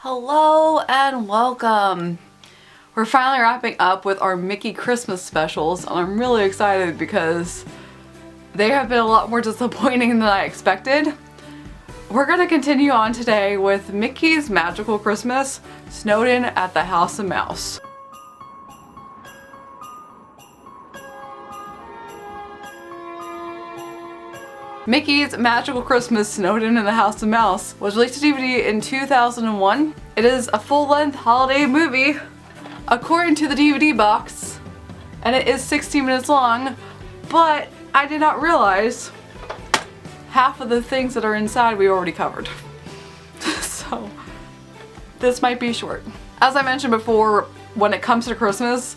Hello and welcome! We're finally wrapping up with our Mickey Christmas specials, and I'm really excited because they have been a lot more disappointing than I expected. We're gonna continue on today with Mickey's Magical Christmas, Snowed In at the House of Mouse. Mickey's Magical Christmas Snowed In the House of Mouse was released to DVD in 2001. It is a full-length holiday movie, according to the DVD box, and it is 60 minutes long, but I did not realize half of the things that are inside we already covered. So, this might be short. As I mentioned before, when it comes to Christmas,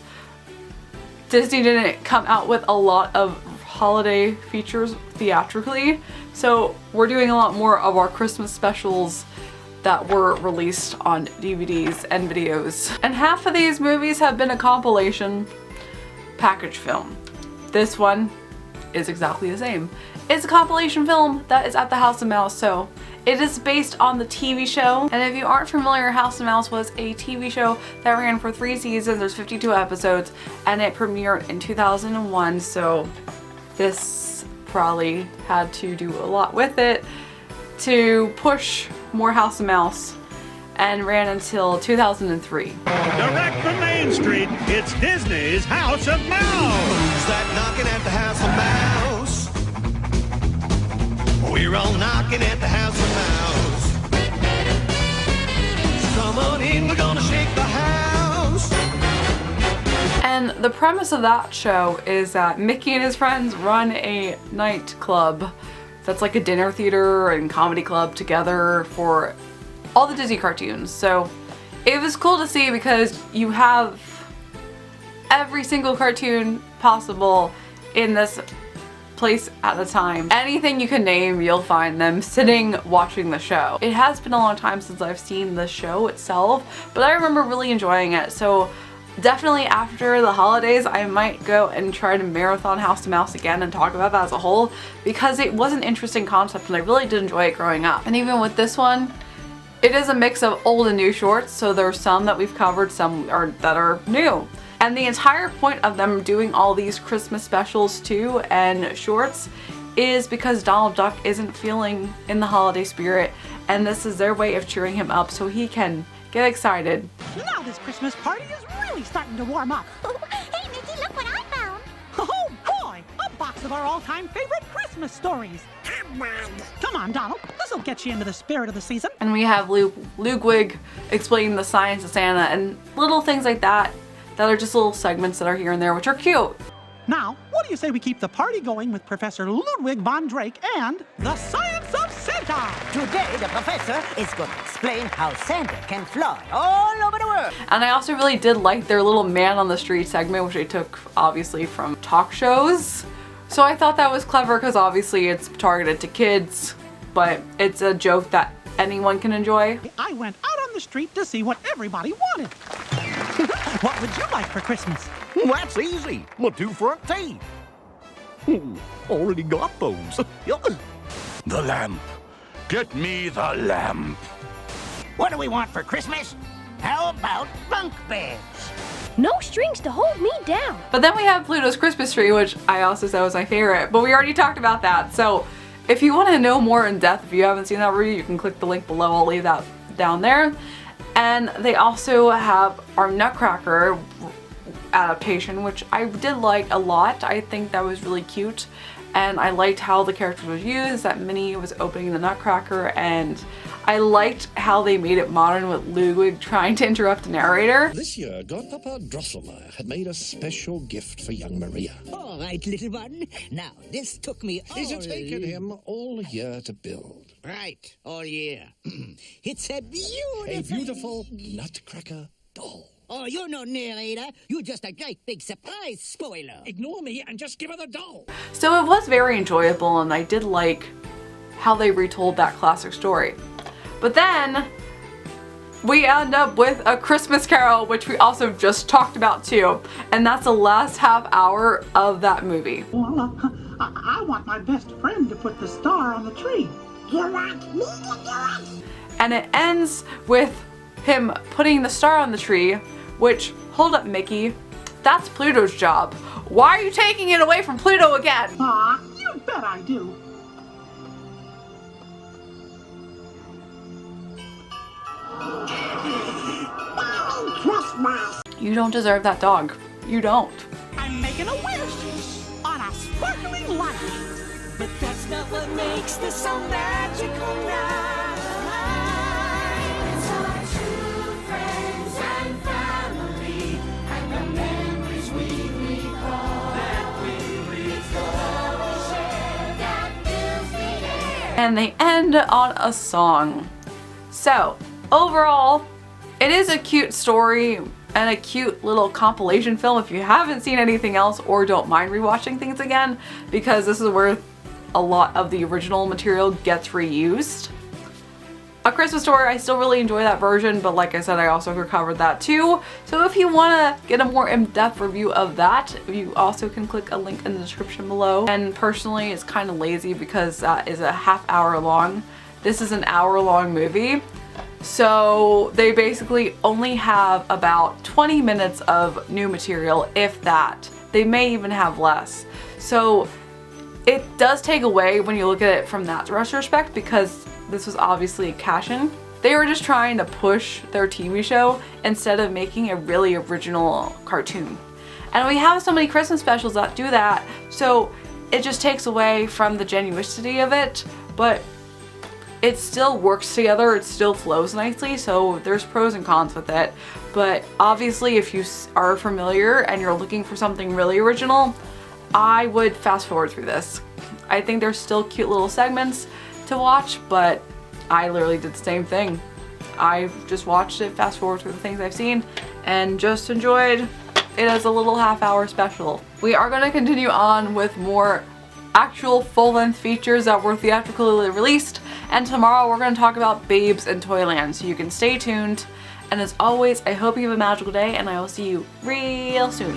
Disney didn't come out with a lot of holiday features theatrically, so we're doing a lot more of our Christmas specials that were released on DVDs and videos. And half of these movies have been a compilation package film. This one is exactly the same. It's a compilation film that is at the House of Mouse, so it is based on the TV show. And if you aren't familiar, House of Mouse was a TV show that ran for 3 seasons, there's 52 episodes, and it premiered in 2001, so this probably had to do a lot with it to push more House of Mouse, and ran until 2003. Direct from Main Street, it's Disney's House of Mouse. Who's that knocking at the House of Mouse? We're all knocking at the House of Mouse. Come on in, we're gonna shake the house. And the premise of that show is that Mickey and his friends run a nightclub that's like a dinner theater and comedy club together for all the Disney cartoons. So it was cool to see because you have every single cartoon possible in this place at the time. Anything you can name, you'll find them sitting watching the show. It has been a long time since I've seen the show itself, but I remember really enjoying it. So definitely after the holidays, I might go and try to marathon House of Mouse again and talk about that as a whole, because it was an interesting concept and I really did enjoy it growing up. And even with this one, it is a mix of old and new shorts, so there's some that we've covered, some that are new. And the entire point of them doing all these Christmas specials too and shorts is because Donald Duck isn't feeling in the holiday spirit, and this is their way of cheering him up so he can get excited. Now this Christmas party is really starting to warm up. Hey, Mickey, look what I found. Oh boy, a box of our all-time favorite Christmas stories. Come on, Donald, this'll get you into the spirit of the season. And we have Ludwig explaining the science of Santa and little things like that that are just little segments that are here and there, which are cute. Now, what do you say we keep the party going with Professor Ludwig von Drake and the science of Santa? Today, the professor is going to explain how Santa can fly all over the world. And I also really did like their little man on the street segment, which they took obviously from talk shows. So I thought that was clever because obviously it's targeted to kids, but it's a joke that anyone can enjoy. I went out on the street to see what everybody wanted. What would you like for Christmas? That's easy. My 2 front teeth. Already got those. The lamp. Get me the lamp. What do we want for Christmas? How about bunk beds? No strings to hold me down. But then we have Pluto's Christmas tree, which I also said was my favorite, but we already talked about that. So if you want to know more in depth, if you haven't seen that review, you can click the link below. I'll leave that down there. And they also have our Nutcracker adaptation, which I did like a lot. I think that was really cute. And I liked how the characters were used, that Minnie was opening the Nutcracker, and I liked how they made it modern with Ludwig trying to interrupt the narrator. This year, Godpapa Drosselmeyer had made a special gift for young Maria. All right, little one. Now, this took me all... It had taken him all year to build. Right, all year. It's a beautiful... A beautiful Nutcracker doll. Oh, you're no narrator. You're just a great big surprise spoiler. Ignore me and just give her the doll. So it was very enjoyable, and I did like how they retold that classic story. But then we end up with A Christmas Carol, which we also just talked about too, and that's the last half hour of that movie. Well, I want my best friend to put the star on the tree. You want me to do it? And it ends with him putting the star on the tree, which, hold up Mickey, that's Pluto's job. Why are you taking it away from Pluto again? Aw, you bet I do. Christmas! You don't deserve that dog. You don't. I'm making a wish on a sparkling light. But that's not what makes this so magical night. It's our true friends and family, and the memories we recall. That we recall. We share that fills the air. And they end on a song. So, overall, it is a cute story and a cute little compilation film if you haven't seen anything else or don't mind rewatching things again, because this is where a lot of the original material gets reused. A Christmas Story, I still really enjoy that version, but like I said, I also recovered that too. So if you want to get a more in-depth review of that, you also can click a link in the description below. And personally, it's kind of lazy because that is a half-hour long. This is an hour-long movie. So they basically only have about 20 minutes of new material, if that. They may even have less. So it does take away when you look at it from that retrospect, because this was obviously a cash-in. They were just trying to push their TV show instead of making a really original cartoon. And we have so many Christmas specials that do that, so it just takes away from the genuinity of it, but it still works together, it still flows nicely, so there's pros and cons with it. But obviously if you are familiar and you're looking for something really original, I would fast forward through this. I think there's still cute little segments to watch, but I literally did the same thing. I just watched it, fast forward through the things I've seen, and just enjoyed it as a little half-hour special. We are going to continue on with more actual full-length features that were theatrically released, and tomorrow we're going to talk about Babes in Toyland, so you can stay tuned. And as always, I hope you have a magical day, and I will see you real soon.